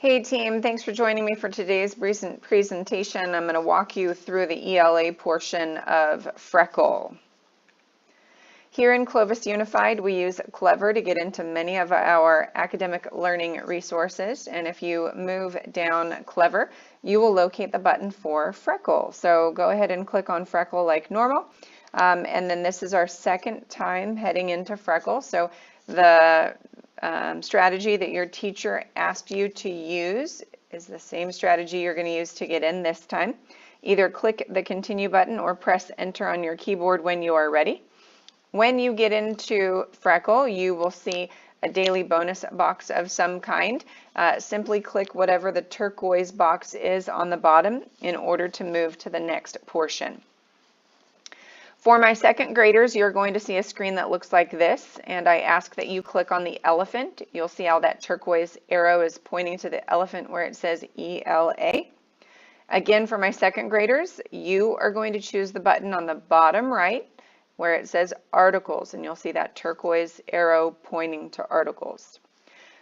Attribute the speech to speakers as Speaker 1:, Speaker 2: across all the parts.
Speaker 1: Hey team, thanks for joining me for today's recent presentation. I'm going to walk you through the ELA portion of Freckle. Here in Clovis Unified, we use Clever to get into many of our academic learning resources. And if you move down Clever, you will locate the button for Freckle. So go ahead and click on Freckle like normal. And then this is our second time heading into Freckle. So the strategy that your teacher asked you to use is the same strategy you're going to use to get in this time. Either click the continue button or press enter on your keyboard when you are ready. When you get into Freckle, you will see a daily bonus box of some kind. Simply click whatever the turquoise box is on the bottom in order to move to the next portion. For my second graders, you're going to see a screen that looks like this, and I ask that you click on the elephant. You'll see how that turquoise arrow is pointing to the elephant where it says ELA. Again, for my second graders, you are going to choose the button on the bottom right where it says articles, and you'll see that turquoise arrow pointing to articles.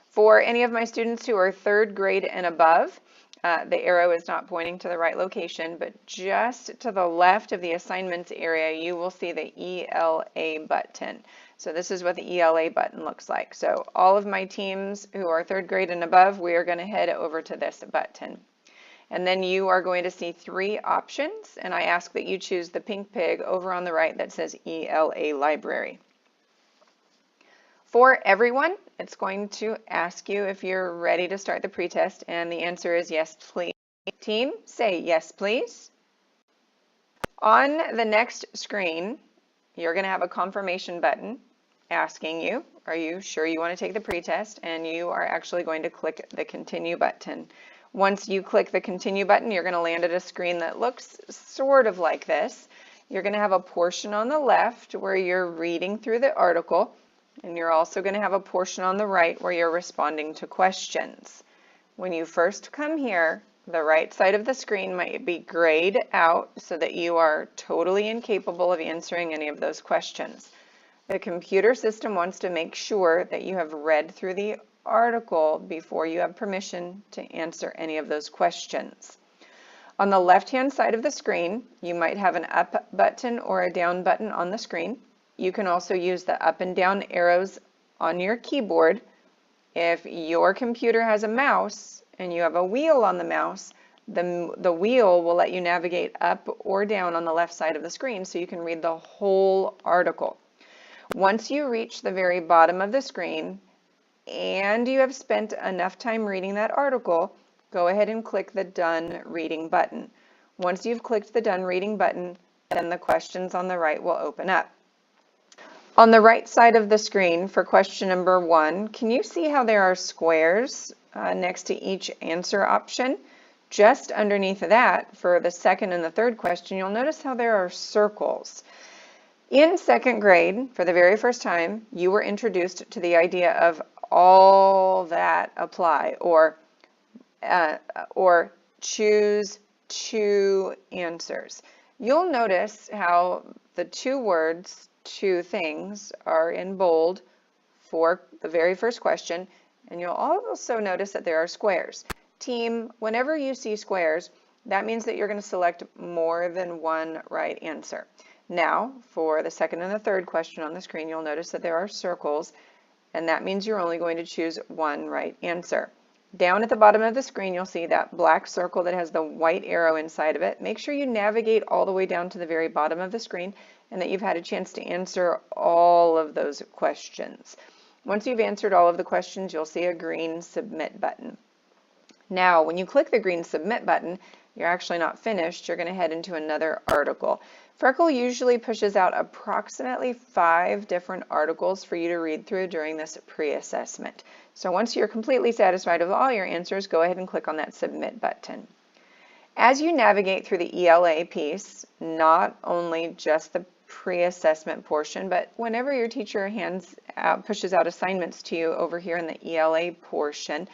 Speaker 1: For any of my students who are third grade and above, the arrow is not pointing to the right location, but just to the left of the assignments area, you will see the ELA button. So this is what the ELA button looks like. So all of my teams who are third grade and above, we are going to head over to this button. And then you are going to see three options, and I ask that you choose the pink pig over on the right that says ELA Library. For everyone, it's going to ask you if you're ready to start the pretest, and the answer is yes, please. Team, say yes, please. On the next screen, you're going to have a confirmation button asking you, are you sure you want to take the pretest? And you are actually going to click the continue button. Once you click the continue button, you're going to land at a screen that looks sort of like this. You're going to have a portion on the left where you're reading through the article. And you're also going to have a portion on the right where you're responding to questions. When you first come here, the right side of the screen might be grayed out so that you are totally incapable of answering any of those questions. The computer system wants to make sure that you have read through the article before you have permission to answer any of those questions. On the left-hand side of the screen, you might have an up button or a down button on the screen. You can also use the up and down arrows on your keyboard. If your computer has a mouse and you have a wheel on the mouse, the wheel will let you navigate up or down on the left side of the screen so you can read the whole article. Once you reach the very bottom of the screen and you have spent enough time reading that article, go ahead and click the Done Reading button. Once you've clicked the Done Reading button, then the questions on the right will open up. On the right side of the screen for question number 1, can you see how there are squares next to each answer option? Just underneath of that, for the second and the third question, you'll notice how there are circles. In second grade, for the very first time, you were introduced to the idea of all that apply, or choose two answers. You'll notice how the two words two things are in bold for the very first question, and you'll also notice that there are squares. Team, whenever you see squares, that means that you're going to select more than one right answer. Now, for the second and the third question on the screen, you'll notice that there are circles, and that means you're only going to choose one right answer. Down at the bottom of the screen, you'll see that black circle that has the white arrow inside of it. Make sure you navigate all the way down to the very bottom of the screen and that you've had a chance to answer all of those questions. Once you've answered all of the questions, you'll see a green Submit button. Now, when you click the green Submit button, you're actually not finished. You're going to head into another article. Freckle usually pushes out approximately 5 different articles for you to read through during this pre-assessment. So once you're completely satisfied with all your answers, go ahead and click on that Submit button. As you navigate through the ELA piece, not only just the pre-assessment portion, but whenever your teacher pushes out assignments to you over here in the ELA portion,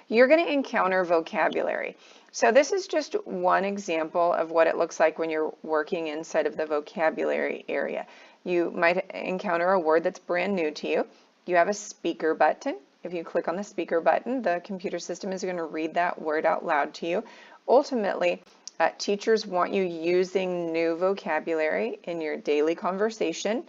Speaker 1: you're going to encounter vocabulary. So this is just one example of what it looks like when you're working inside of the vocabulary area. You might encounter a word that's brand new to you. You have a speaker button. if you click on the speaker button, the computer system is going to read that word out loud to you. Ultimately, teachers want you using new vocabulary in your daily conversation,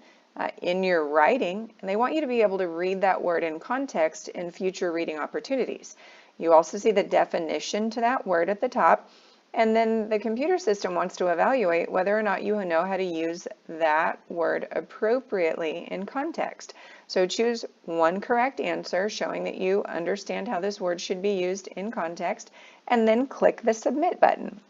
Speaker 1: in your writing, and they want you to be able to read that word in context in future reading opportunities. You also see the definition to that word at the top, and then the computer system wants to evaluate whether or not you know how to use that word appropriately in context. So choose one correct answer showing that you understand how this word should be used in context, and then click the submit button.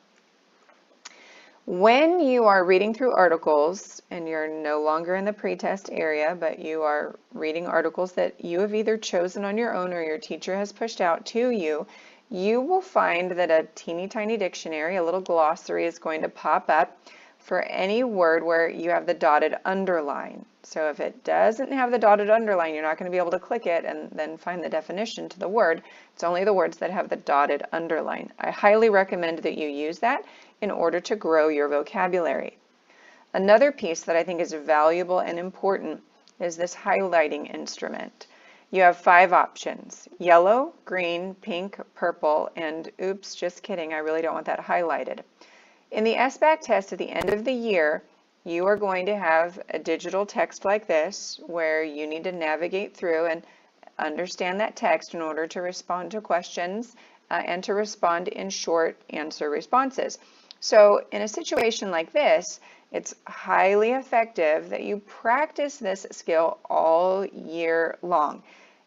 Speaker 1: When you are reading through articles and you're no longer in the pretest area, but you are reading articles that you have either chosen on your own or your teacher has pushed out to you, you will find that a teeny tiny dictionary, a little glossary, is going to pop up for any word where you have the dotted underline. So if it doesn't have the dotted underline, you're not going to be able to click it and then find the definition to the word. It's only the words that have the dotted underline. I highly recommend that you use that in order to grow your vocabulary. Another piece that I think is valuable and important is this highlighting instrument. You have 5 options: yellow, green, pink, purple, and oops, just kidding, I really don't want that highlighted. In the SBAC test at the end of the year, you are going to have a digital text like this where you need to navigate through and understand that text in order to respond to questions and to respond in short answer responses. So in a situation like this, it's highly effective that you practice this skill all year long.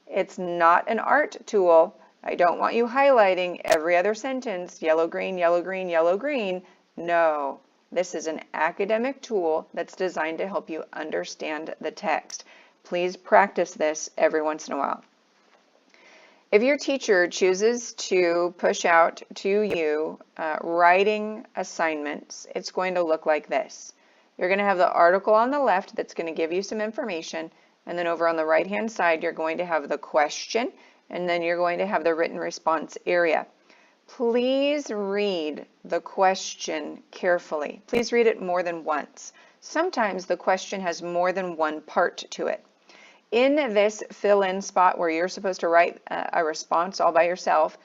Speaker 1: It's not an art tool. I don't want you highlighting every other sentence, yellow, green, yellow, green, yellow, green. No, this is an academic tool that's designed to help you understand the text. Please practice this every once in a while. If your teacher chooses to push out to you writing assignments, it's going to look like this. You're going to have the article on the left that's going to give you some information, and then over on the right-hand side, you're going to have the question, and then you're going to have the written response area. Please read the question carefully. Please read it more than once. Sometimes the question has more than one part to it. In this fill-in spot where you're supposed to write a response all by yourself,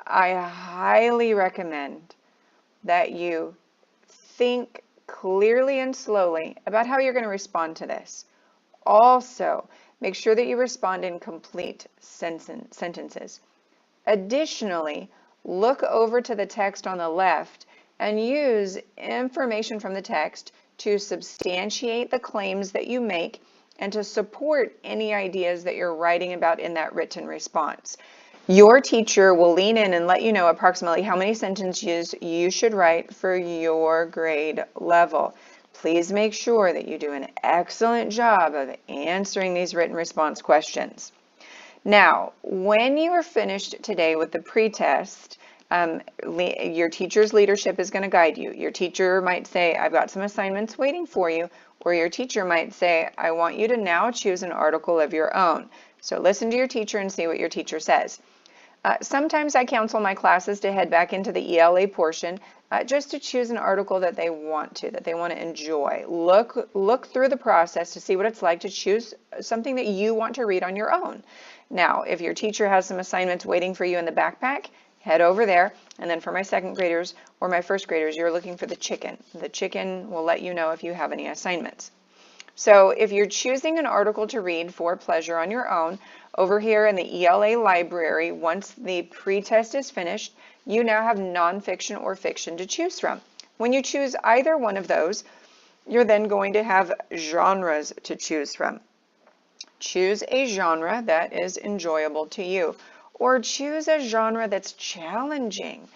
Speaker 1: I highly recommend that you think clearly and slowly about how you're going to respond to this. Also, make sure that you respond in complete sentences. Additionally, look over to the text on the left and use information from the text to substantiate the claims that you make and to support any ideas that you're writing about in that written response. Your teacher will lean in and let you know approximately how many sentences you should write for your grade level. Please make sure that you do an excellent job of answering these written response questions. Now, when you are finished today with the pretest, your teacher's leadership is going to guide you. Your teacher might say, I've got some assignments waiting for you, or your teacher might say, I want you to now choose an article of your own. So listen to your teacher and see what your teacher says. Sometimes I counsel my classes to head back into the ELA portion just to choose an article that they want to enjoy. Look through the process to see what it's like to choose something that you want to read on your own. Now, if your teacher has some assignments waiting for you in the backpack, head over there. And then for my second graders or my first graders, you're looking for the chicken. The chicken will let you know if you have any assignments. So if you're choosing an article to read for pleasure on your own, over here in the ELA library, once the pretest is finished, you now have nonfiction or fiction to choose from. When you choose either one of those, you're then going to have genres to choose from. Choose a genre that is enjoyable to you, or choose a genre that's challenging.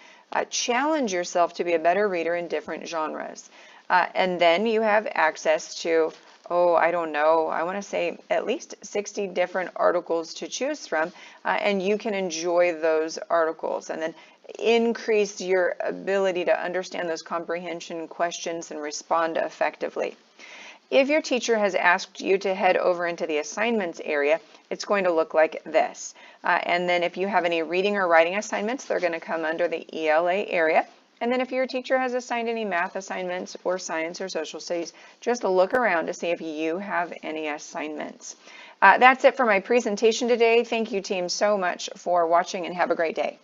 Speaker 1: Challenge yourself to be a better reader in different genres. And then you have access to, I don't know, I want to say at least 60 different articles to choose from, and you can enjoy those articles and then increase your ability to understand those comprehension questions and respond effectively. If your teacher has asked you to head over into the assignments area, it's going to look like this. And then if you have any reading or writing assignments, they're going to come under the ELA area. And then if your teacher has assigned any math assignments or science or social studies, just look around to see if you have any assignments. That's it for my presentation today. Thank you, team, so much for watching, and have a great day.